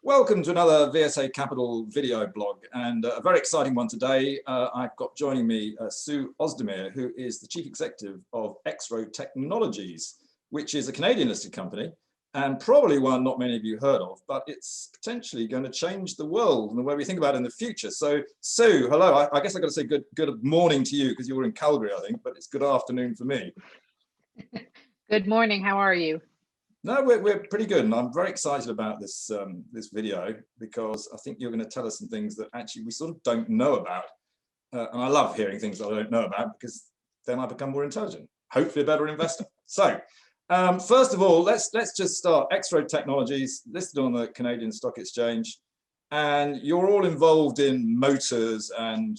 Welcome to another VSA Capital video blog, and a very exciting one today. I've got joining me Sue Ozdemir, who is the Chief Executive of Exro Technologies, which is a Canadian listed company and probably one not many of you heard of, but it's potentially going to change the world and the way we think about it in the future. So Sue, hello. I guess I've got to say good morning to you because you're in Calgary, I think, but it's good afternoon for me. Good morning. How are you? No, we're pretty good, and I'm very excited about this this video because I think you're going to tell us some things that actually we sort of don't know about, and I love hearing things that I don't know about because then I become more intelligent, hopefully a better investor. So, first of all, let's just start. Exro Technologies, listed on the Canadian Stock Exchange, and you're all involved in motors and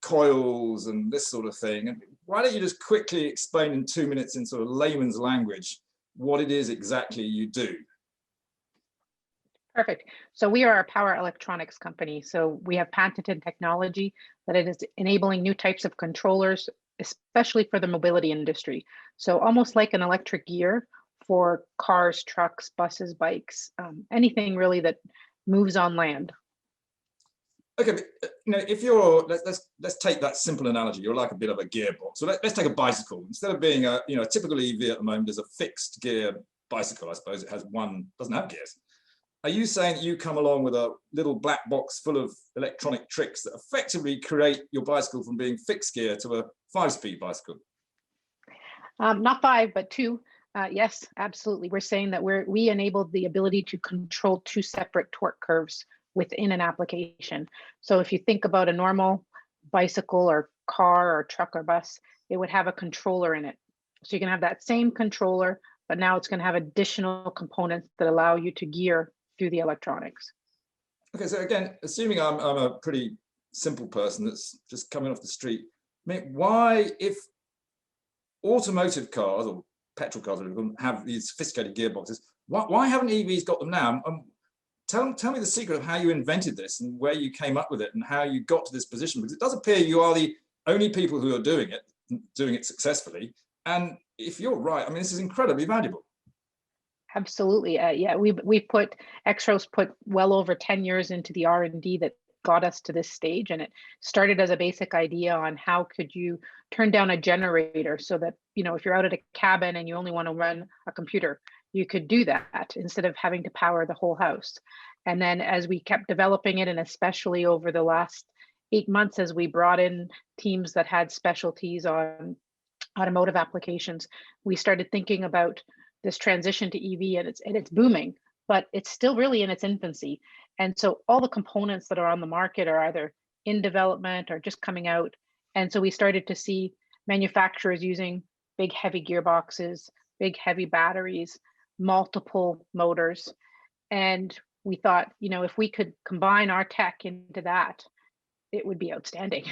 coils and this sort of thing. And why don't you just quickly explain in 2 minutes in sort of layman's language what it is exactly you do? Perfect. So we are a power electronics company. So we have patented technology that it is enabling new types of controllers, especially for the mobility industry. So almost like an electric gear for cars, trucks, buses, bikes, anything really that moves on land. Okay, but, if you're, let's take that simple analogy. You're like a bit of a gearbox. So let's take a bicycle. Instead of being a typical EV at the moment is a fixed gear bicycle. I suppose it has doesn't have gears. Are you saying you come along with a little black box full of electronic tricks that effectively create your bicycle from being fixed gear to a 5-speed bicycle? Not 5, but 2. Yes, absolutely. We're saying that we enabled the ability to control 2 separate torque curves within an application. So if you think about a normal bicycle or car or truck or bus, it would have a controller in it. So you can have that same controller, but now it's going to have additional components that allow you to gear through the electronics. Okay, so again, assuming I'm a pretty simple person that's just coming off the street, I mean, why, if automotive cars or petrol cars have these sophisticated gearboxes, why haven't EVs got them now? Tell me the secret of how you invented this and where you came up with it and how you got to this position, because it does appear you are the only people who are doing it successfully. And if you're right, I mean, this is incredibly valuable. Absolutely. Yeah, Exro's put well over 10 years into the R&D that got us to this stage. And it started as a basic idea on how could you turn down a generator so that, if you're out at a cabin and you only want to run a computer, you could do that instead of having to power the whole house. And then as we kept developing it, and especially over the last 8 months, as we brought in teams that had specialties on automotive applications, we started thinking about this transition to EV, and it's booming, but it's still really in its infancy. And so all the components that are on the market are either in development or just coming out. And so we started to see manufacturers using big, heavy gearboxes, big, heavy batteries, multiple motors. And we thought, if we could combine our tech into that, it would be outstanding.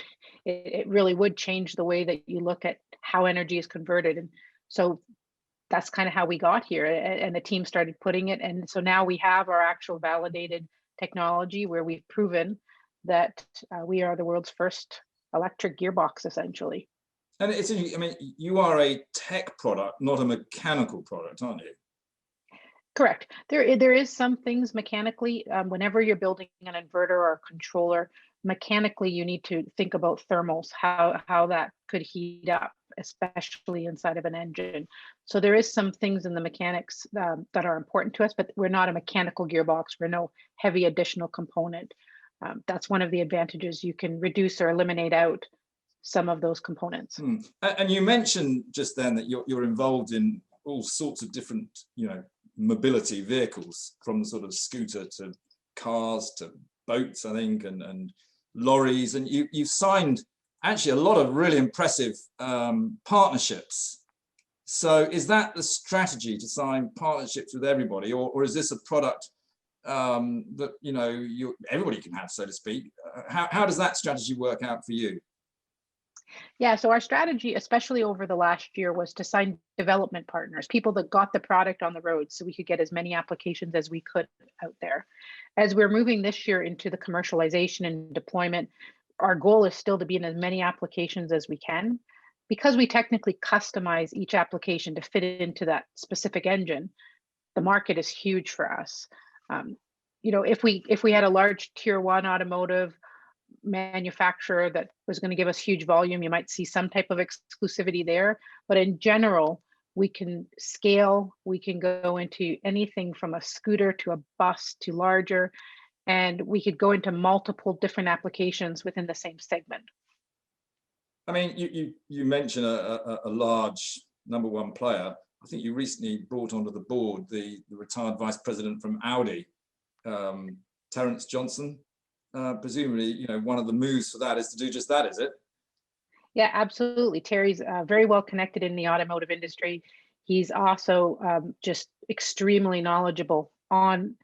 It really would change the way that you look at how energy is converted. And so that's kind of how we got here, and the team started putting it. And so now we have our actual validated technology where we've proven that we are the world's first electric gearbox, essentially. And it's, I mean, you are a tech product, not a mechanical product, aren't you? Correct. There is some things mechanically. Whenever you're building an inverter or a controller, mechanically you need to think about thermals, how that could heat up, especially inside of an engine. So there is some things in the mechanics that are important to us, but we're not a mechanical gearbox. We're no heavy additional component. That's one of the advantages. You can reduce or eliminate out some of those components. And you mentioned just then that you're involved in all sorts of different, mobility vehicles, from sort of scooter to cars to boats, I think, and lorries. And you've signed actually a lot of really impressive partnerships. So is that the strategy, to sign partnerships with everybody, or is this a product that everybody can have, so to speak? How does that strategy work out for you? Yeah, so our strategy, especially over the last year, was to sign development partners, people that got the product on the road so we could get as many applications as we could out there. As we're moving this year into the commercialization and deployment, our goal is still to be in as many applications as we can. Because we technically customize each application to fit into that specific engine, the market is huge for us. if we had a large tier one automotive manufacturer that was going to give us huge volume, you might see some type of exclusivity there. But in general, we can scale, we can go into anything from a scooter to a bus to larger, and we could go into multiple different applications within the same segment. I mean, you mentioned a large number one player. I think you recently brought onto the board the retired vice president from Audi, Terence Johnson. Presumably, one of the moves for that is to do just that, is it? Yeah, absolutely. Terry's very well connected in the automotive industry. He's also just extremely knowledgeable on,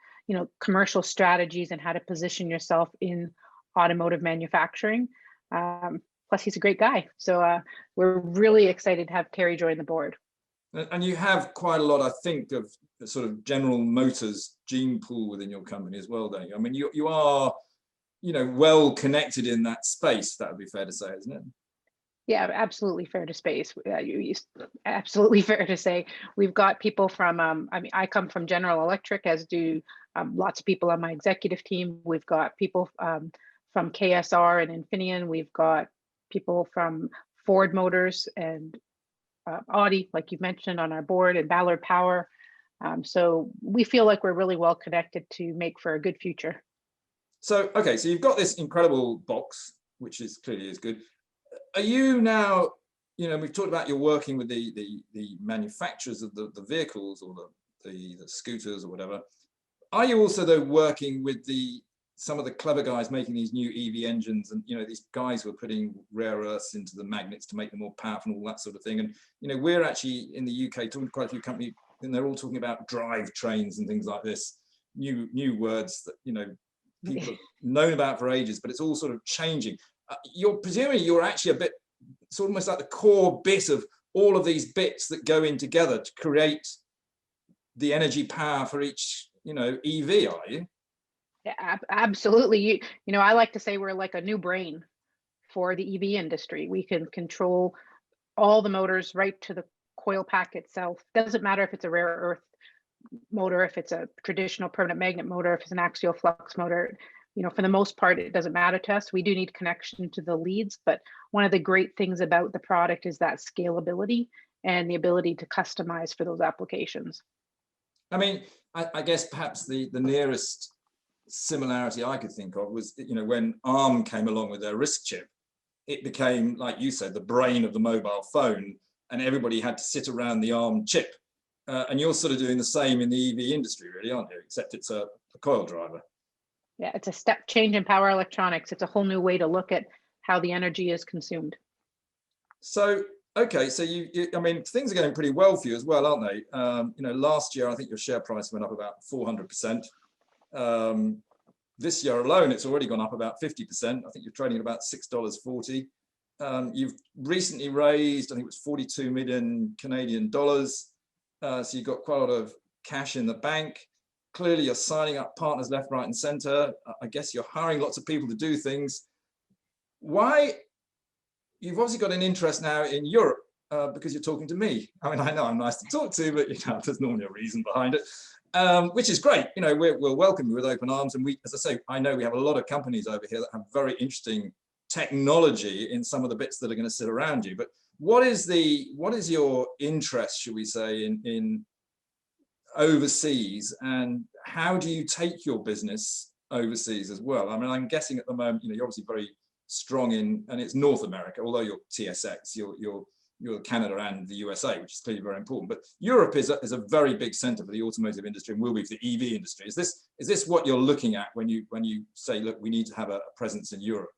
commercial strategies and how to position yourself in automotive manufacturing. Plus, he's a great guy. So we're really excited to have Terry join the board. And you have quite a lot, I think, of the sort of General Motors gene pool within your company as well, don't you? I mean, you are, well connected in that space. That would be fair to say, isn't it? Yeah, absolutely fair to space. Absolutely fair to say. We've got people from, I come from General Electric, as do lots of people on my executive team. We've got people from KSR and Infineon. We've got people from Ford Motors and Audi, like you've mentioned, on our board, and Ballard Power. So we feel like we're really well connected to make for a good future. So, okay, so you've got this incredible box, which is clearly is good. Are you now, we've talked about you're working with the manufacturers of the vehicles or the scooters or whatever. Are you also, though, working with some of the clever guys making these new EV engines, and these guys who are putting rare earths into the magnets to make them more powerful and all that sort of thing? And we're actually in the UK talking to quite a few companies, and they're all talking about drive trains and things like this, new words that people have known about for ages, but it's all sort of changing. Presumably you're actually a bit, it's almost like the core bit of all of these bits that go in together to create the energy power for each EV, are you? Yeah, absolutely. I like to say we're like a new brain for the EV industry. We can control all the motors right to the coil pack itself. Doesn't matter if it's a rare earth motor, if it's a traditional permanent magnet motor, if it's an axial flux motor. For the most part, it doesn't matter to us. We do need connection to the leads, but one of the great things about the product is that scalability and the ability to customize for those applications. I mean, I guess perhaps the nearest similarity I could think of was, when ARM came along with their RISC chip, it became, like you said, the brain of the mobile phone, and everybody had to sit around the ARM chip. And you're sort of doing the same in the EV industry, really, aren't you? Except it's a coil driver. Yeah, it's a step change in power electronics. It's a whole new way to look at how the energy is consumed. So, okay, so I mean, things are going pretty well for you as well, aren't they? Last year, I think your share price went up about 400%. This year alone, it's already gone up about 50%. I think you're trading at about $6.40. You've recently raised, I think it was 42 million Canadian dollars. So you've got quite a lot of cash in the bank. Clearly, you're signing up partners left, right, and center. I guess you're hiring lots of people to do things. Why? You've obviously got an interest now in Europe because you're talking to me. I mean, I know I'm nice to talk to, but there's normally a reason behind it, which is great. We'll welcome you with open arms. And we, as I say, I know we have a lot of companies over here that have very interesting technology in some of the bits that are going to sit around you. But what is your interest, should we say, in overseas, and how do you take your business overseas as well? I mean, I'm guessing at the moment, you're obviously very strong in, and it's North America, although you're TSX, you're Canada and the USA, which is clearly very important. But Europe is a very big center for the automotive industry and will be for the EV industry. Is this what you're looking at when you say, look, we need to have a presence in Europe?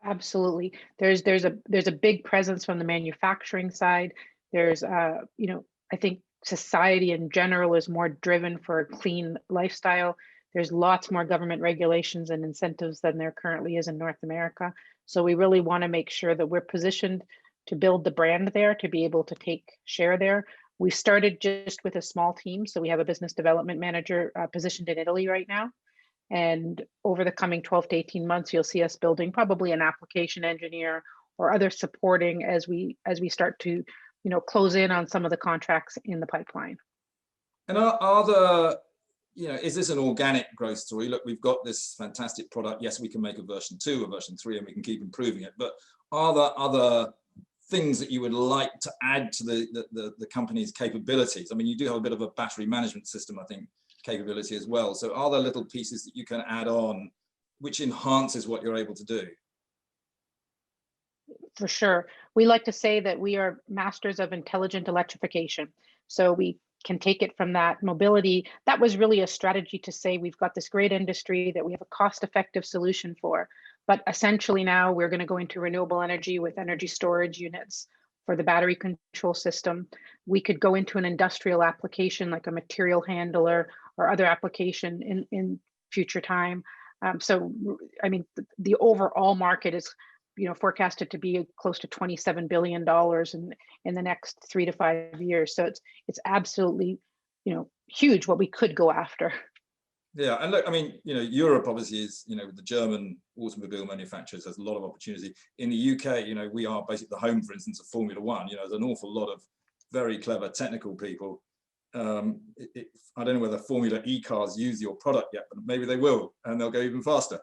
Absolutely. There's a big presence from the manufacturing side. There's I think society in general is more driven for a clean lifestyle. There's lots more government regulations and incentives than there currently is in North America. So we really want to make sure that we're positioned to build the brand there, to be able to take share there. We started just with a small team. So we have a business development manager positioned in Italy right now. And over the coming 12 to 18 months, you'll see us building probably an application engineer or other supporting as we start to close in on some of the contracts in the pipeline. And are is this an organic growth story? Look, we've got this fantastic product. Yes, we can make a version 2, a version 3, and we can keep improving it. But are there other things that you would like to add to the company's capabilities? I mean, you do have a bit of a battery management system, I think, capability as well. So are there little pieces that you can add on which enhances what you're able to do? For sure. We like to say that we are masters of intelligent electrification. So we can take it from that mobility. That was really a strategy to say we've got this great industry that we have a cost-effective solution for. But essentially now we're going to go into renewable energy with energy storage units for the battery control system. We could go into an industrial application like a material handler or other application in future time. So, I mean, the overall market is forecasted to be close to $27 billion in the next 3 to 5 years. So it's absolutely, huge what we could go after. Yeah, and look, I mean, Europe obviously is, the German automobile manufacturers, there's a lot of opportunity. In the UK, we are basically the home, for instance, of Formula One. There's an awful lot of very clever technical people. I don't know whether Formula E cars use your product yet, but maybe they will, and they'll go even faster.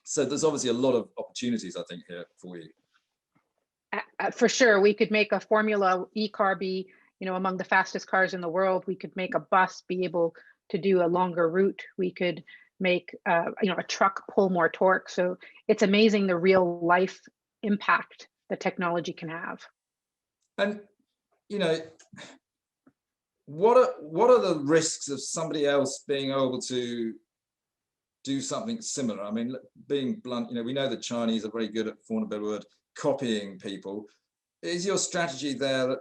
So there's obviously a lot of opportunities, I think, here for you. For sure, we could make a Formula E car be, among the fastest cars in the world. We could make a bus be able to do a longer route. We could make, a truck pull more torque. So it's amazing the real life impact that technology can have. And, what are the risks of somebody else being able to do something similar? I mean, being blunt, we know the Chinese are very good at, for want of a better word, copying people. Is your strategy there that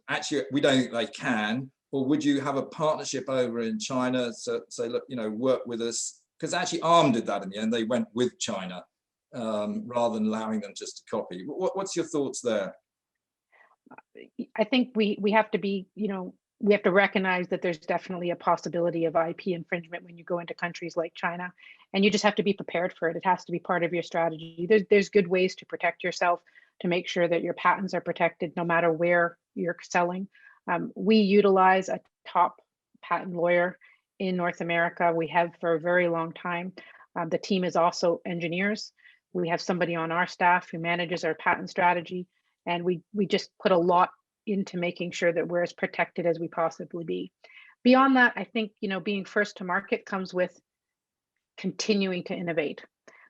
actually we don't think they can, or would you have a partnership over in China? So say, look, work with us, because actually Arm did that in the end. They went with China rather than allowing them just to copy. What's your thoughts there? I think we have to be, we have to recognize that there's definitely a possibility of IP infringement when you go into countries like China, and you just have to be prepared for it. It has to be part of your strategy. There's good ways to protect yourself, to make sure that your patents are protected no matter where you're selling. We utilize a top patent lawyer in North America. We have for a very long time. The team is also engineers. We have somebody on our staff who manages our patent strategy, and we just put a lot into making sure that we're as protected as we possibly be. Beyond that, I think, being first to market comes with continuing to innovate.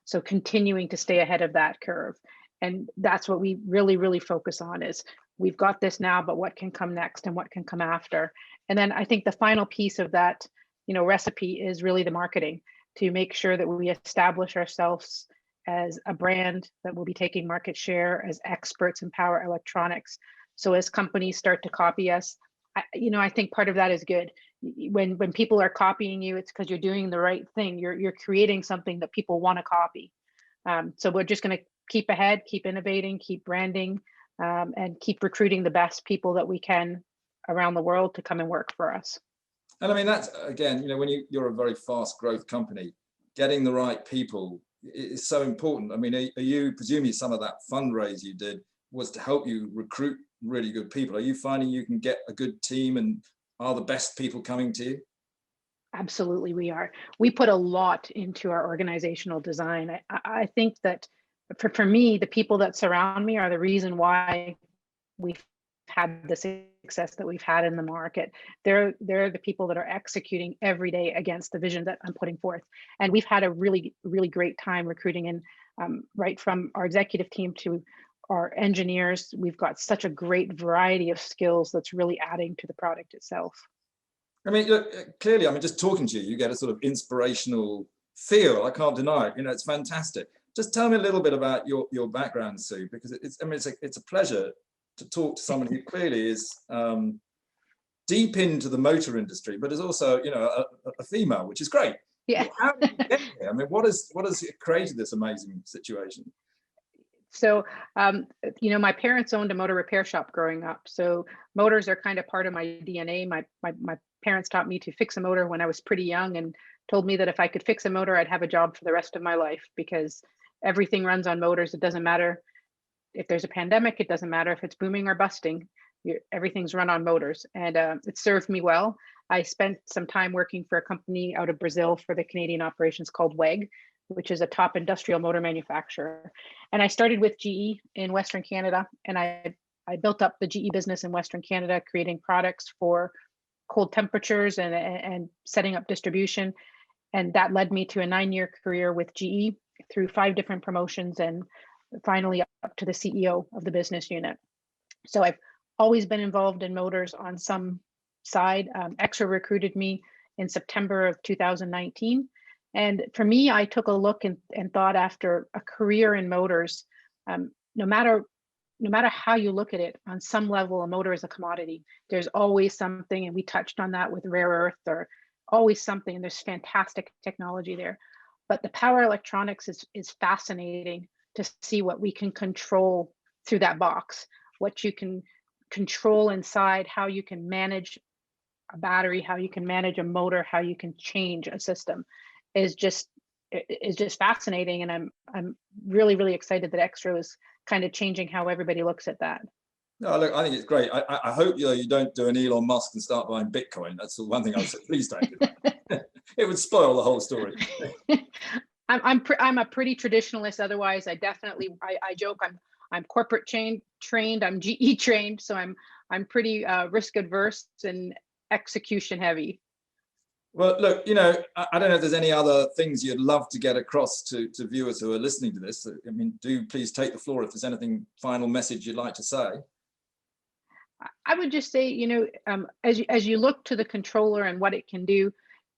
So continuing to stay ahead of that curve. And that's what we really, really focus on is we've got this now, but what can come next and what can come after? And then I think the final piece of that, recipe is really the marketing, to make sure that we establish ourselves as a brand that will be taking market share, as experts in power electronics. So as companies start to copy us, I think part of that is good. When people are copying you, it's because you're doing the right thing. You're creating something that people want to copy. So we're just going to keep ahead, keep innovating, keep branding, and keep recruiting the best people that we can around the world to come and work for us. And I mean, that's, again, when you're a very fast growth company, getting the right people is so important. I mean, are you, presumably some of that fundraise you did was to help you recruit really good people? Are you finding you can get a good team, and are the best people coming to you? Absolutely, we are. We put a lot into our organizational design. I think that for me, the people that surround me are the reason why we've had the success that we've had in the market. They're the people that are executing every day against the vision that I'm putting forth. And we've had a really, really great time recruiting, and right from our executive team to our engineers. We've got such a great variety of skills that's really adding to the product itself. I mean, look, clearly, I mean, just talking to you, you get a sort of inspirational feel. I can't deny it. It's fantastic. Just tell me a little bit about your background, Sue, because it's a pleasure to talk to someone who clearly is deep into the motor industry, but is also, a female, which is great. Yeah. How did you get here? I mean, what has created this amazing situation? So, my parents owned a motor repair shop growing up. So motors are kind of part of my DNA. My parents taught me to fix a motor when I was pretty young, and told me that if I could fix a motor, I'd have a job for the rest of my life, because everything runs on motors. It doesn't matter if there's a pandemic. It doesn't matter if it's booming or busting. everything's run on motors, and it served me well. I spent some time working for a company out of Brazil for the Canadian operations called WEG, which is a top industrial motor manufacturer. And I started with GE in Western Canada, and I built up the GE business in Western Canada, creating products for cold temperatures and setting up distribution. And that led me to a 9-year career with GE through 5 different promotions and finally up to the CEO of the business unit. So I've always been involved in motors on some side. Exro recruited me in September of 2019. And for me, I took a look and thought, after a career in motors, no matter how you look at it, on some level, a motor is a commodity. There's always something, and we touched on that with rare earth, or always something, and there's fantastic technology there. But the power electronics is fascinating to see what we can control through that box, what you can control inside, how you can manage a battery, how you can manage a motor, how you can change a system is just fascinating. And I'm really, really excited that Exro is kind of changing how everybody looks at that. No, look, I think it's great. I hope you don't do an Elon Musk and start buying Bitcoin. That's the one thing I would say. Please don't do that. It would spoil the whole story. I'm a pretty traditionalist. Otherwise, I joke I'm corporate trained. I'm GE trained, so I'm pretty risk adverse and execution heavy. Well, look, I don't know if there's any other things you'd love to get across to viewers who are listening to this. I mean, do please take the floor if there's anything, final message you'd like to say. I would just say, as you look to the controller and what it can do,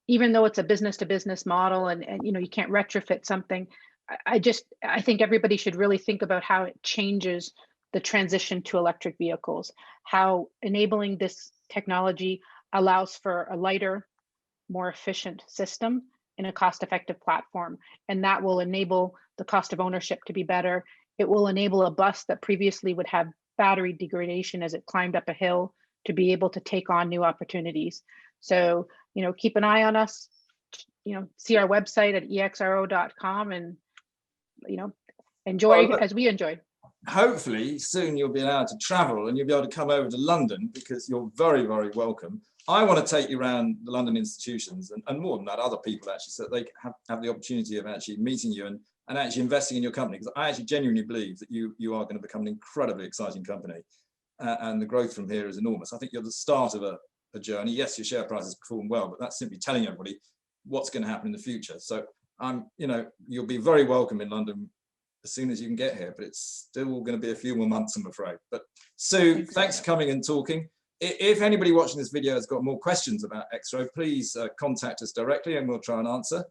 even though it's a business to business model and you can't retrofit something, I think everybody should really think about how it changes the transition to electric vehicles, how enabling this technology allows for a lighter, more efficient system in a cost-effective platform. And that will enable the cost of ownership to be better. It will enable a bus that previously would have battery degradation as it climbed up a hill to be able to take on new opportunities. So, keep an eye on us, see our website at exro.com and, enjoy as we enjoy. Hopefully soon you'll be allowed to travel and you'll be able to come over to London, because you're very, very welcome. I want to take you around the London institutions and more than that, other people actually, so that they have the opportunity of actually meeting you and actually investing in your company, because I actually genuinely believe that you are going to become an incredibly exciting company, and the growth from here is enormous. I think you're the start of a journey. Yes, your share price has performed well, but that's simply telling everybody what's going to happen in the future. So you'll be very welcome in London as soon as you can get here, but it's still going to be a few more months, I'm afraid. But Sue, thanks for coming and talking. If anybody watching this video has got more questions about Exro, please contact us directly and we'll try and answer.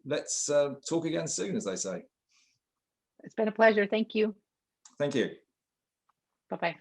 Let's talk again soon, as they say. It's been a pleasure. Thank you. Thank you. Bye-bye.